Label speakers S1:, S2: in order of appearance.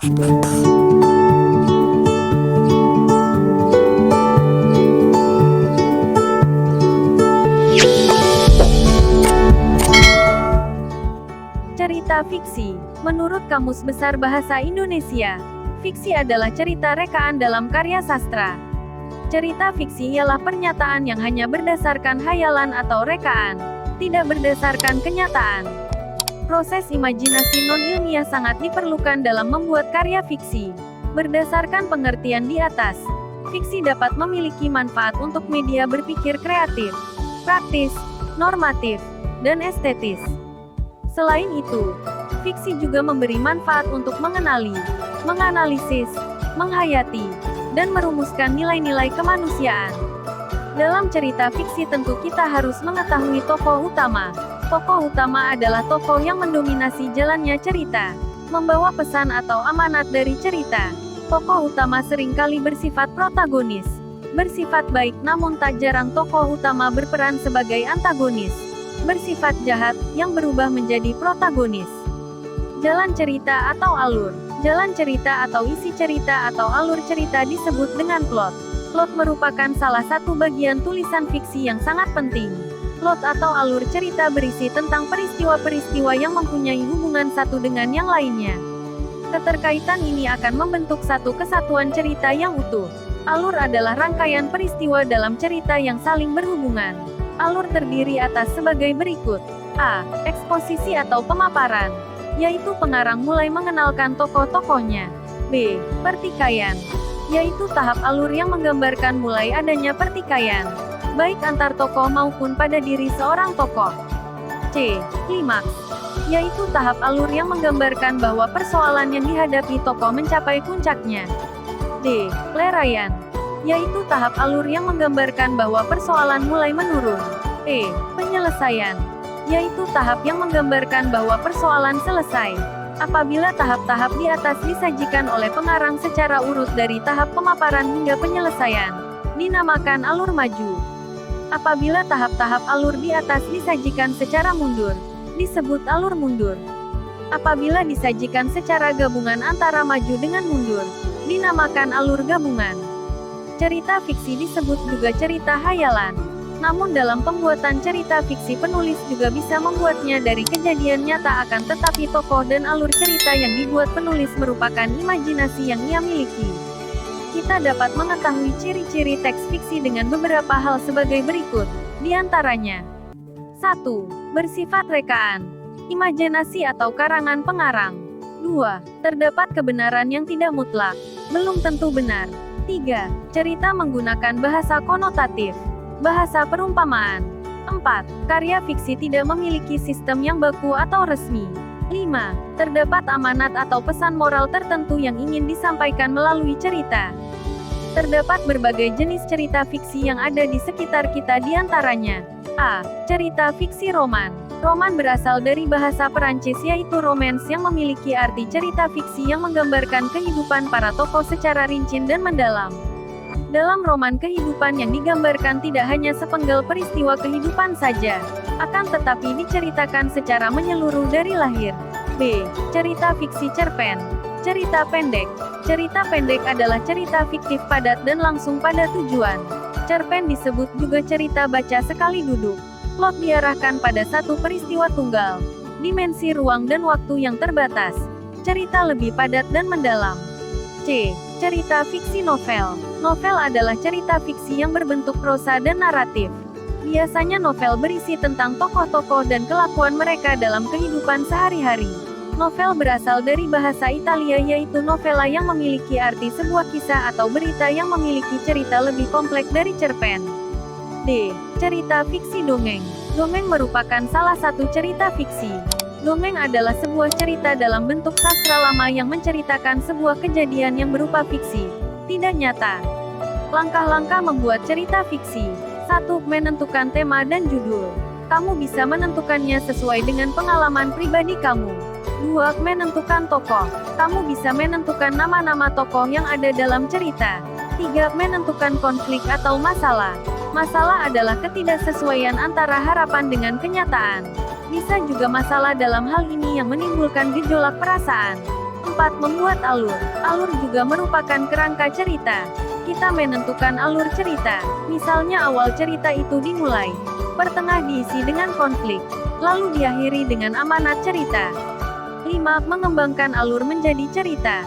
S1: Cerita fiksi. Menurut Kamus Besar Bahasa Indonesia, fiksi adalah cerita rekaan dalam karya sastra. Cerita fiksi ialah pernyataan yang hanya berdasarkan hayalan atau rekaan, tidak berdasarkan kenyataan. Proses imajinasi non-ilmiah sangat diperlukan dalam membuat karya fiksi. Berdasarkan pengertian di atas, fiksi dapat memiliki manfaat untuk media berpikir kreatif, praktis, normatif, dan estetis. Selain itu, fiksi juga memberi manfaat untuk mengenali, menganalisis, menghayati, dan merumuskan nilai-nilai kemanusiaan. Dalam cerita fiksi tentu kita harus mengetahui tokoh utama. Tokoh utama adalah tokoh yang mendominasi jalannya cerita, membawa pesan atau amanat dari cerita. Tokoh utama seringkali bersifat protagonis, bersifat baik, namun tak jarang tokoh utama berperan sebagai antagonis, bersifat jahat, yang berubah menjadi protagonis. Jalan cerita atau alur. Jalan cerita atau isi cerita atau alur cerita disebut dengan plot. Plot merupakan salah satu bagian tulisan fiksi yang sangat penting. Plot atau alur cerita berisi tentang peristiwa-peristiwa yang mempunyai hubungan satu dengan yang lainnya. Keterkaitan ini akan membentuk satu kesatuan cerita yang utuh. Alur adalah rangkaian peristiwa dalam cerita yang saling berhubungan. Alur terdiri atas sebagai berikut. A. Eksposisi atau pemaparan, yaitu pengarang mulai mengenalkan tokoh-tokohnya. B. Pertikaian, yaitu tahap alur yang menggambarkan mulai adanya pertikaian, baik antar tokoh maupun pada diri seorang tokoh. C. Klimaks, yaitu tahap alur yang menggambarkan bahwa persoalan yang dihadapi tokoh mencapai puncaknya. D. Leraian, yaitu tahap alur yang menggambarkan bahwa persoalan mulai menurun. E. Penyelesaian, yaitu tahap yang menggambarkan bahwa persoalan selesai. Apabila tahap-tahap di atas disajikan oleh pengarang secara urut dari tahap pemaparan hingga penyelesaian, dinamakan alur maju. Apabila tahap-tahap alur di atas disajikan secara mundur, disebut alur mundur. Apabila disajikan secara gabungan antara maju dengan mundur, dinamakan alur gabungan. Cerita fiksi disebut juga cerita hayalan. Namun dalam pembuatan cerita fiksi penulis juga bisa membuatnya dari kejadian nyata, akan tetapi tokoh dan alur cerita yang dibuat penulis merupakan imajinasi yang ia miliki. Kita dapat mengetahui ciri-ciri teks fiksi dengan beberapa hal sebagai berikut, di antaranya. 1. Bersifat rekaan, imajinasi atau karangan pengarang. 2. Terdapat kebenaran yang tidak mutlak, belum tentu benar. 3. Cerita menggunakan bahasa konotatif, bahasa perumpamaan. 4. Karya fiksi tidak memiliki sistem yang baku atau resmi. 5. Terdapat amanat atau pesan moral tertentu yang ingin disampaikan melalui cerita. Terdapat berbagai jenis cerita fiksi yang ada di sekitar kita, di antaranya. A. Cerita fiksi roman. Roman berasal dari bahasa Perancis yaitu romance, yang memiliki arti cerita fiksi yang menggambarkan kehidupan para tokoh secara rinci dan mendalam. Dalam roman, kehidupan yang digambarkan tidak hanya sepenggal peristiwa kehidupan saja, akan tetapi diceritakan secara menyeluruh dari lahir. B. Cerita fiksi cerpen. Cerita pendek. Cerita pendek adalah cerita fiktif padat dan langsung pada tujuan. Cerpen disebut juga cerita baca sekali duduk. Plot diarahkan pada satu peristiwa tunggal. Dimensi ruang dan waktu yang terbatas. Cerita lebih padat dan mendalam. C. Cerita fiksi novel. Novel adalah cerita fiksi yang berbentuk prosa dan naratif. Biasanya novel berisi tentang tokoh-tokoh dan kelakuan mereka dalam kehidupan sehari-hari. Novel berasal dari bahasa Italia yaitu novella, yang memiliki arti sebuah kisah atau berita yang memiliki cerita lebih kompleks dari cerpen. D. Cerita fiksi dongeng. Dongeng merupakan salah satu cerita fiksi. Dongeng adalah sebuah cerita dalam bentuk sastra lama yang menceritakan sebuah kejadian yang berupa fiksi, tidak nyata. Langkah-langkah membuat cerita fiksi. 1. Menentukan tema dan judul. Kamu bisa menentukannya sesuai dengan pengalaman pribadi kamu. 2. Menentukan tokoh. Kamu bisa menentukan nama-nama tokoh yang ada dalam cerita. 3. Menentukan konflik atau masalah. Masalah adalah ketidaksesuaian antara harapan dengan kenyataan. Bisa juga masalah dalam hal ini yang menimbulkan gejolak perasaan. 4. Membuat alur. Alur juga merupakan kerangka cerita. Kita menentukan alur cerita. Misalnya awal cerita itu dimulai, bertengah diisi dengan konflik, lalu diakhiri dengan amanat cerita. 5. Mengembangkan alur menjadi cerita.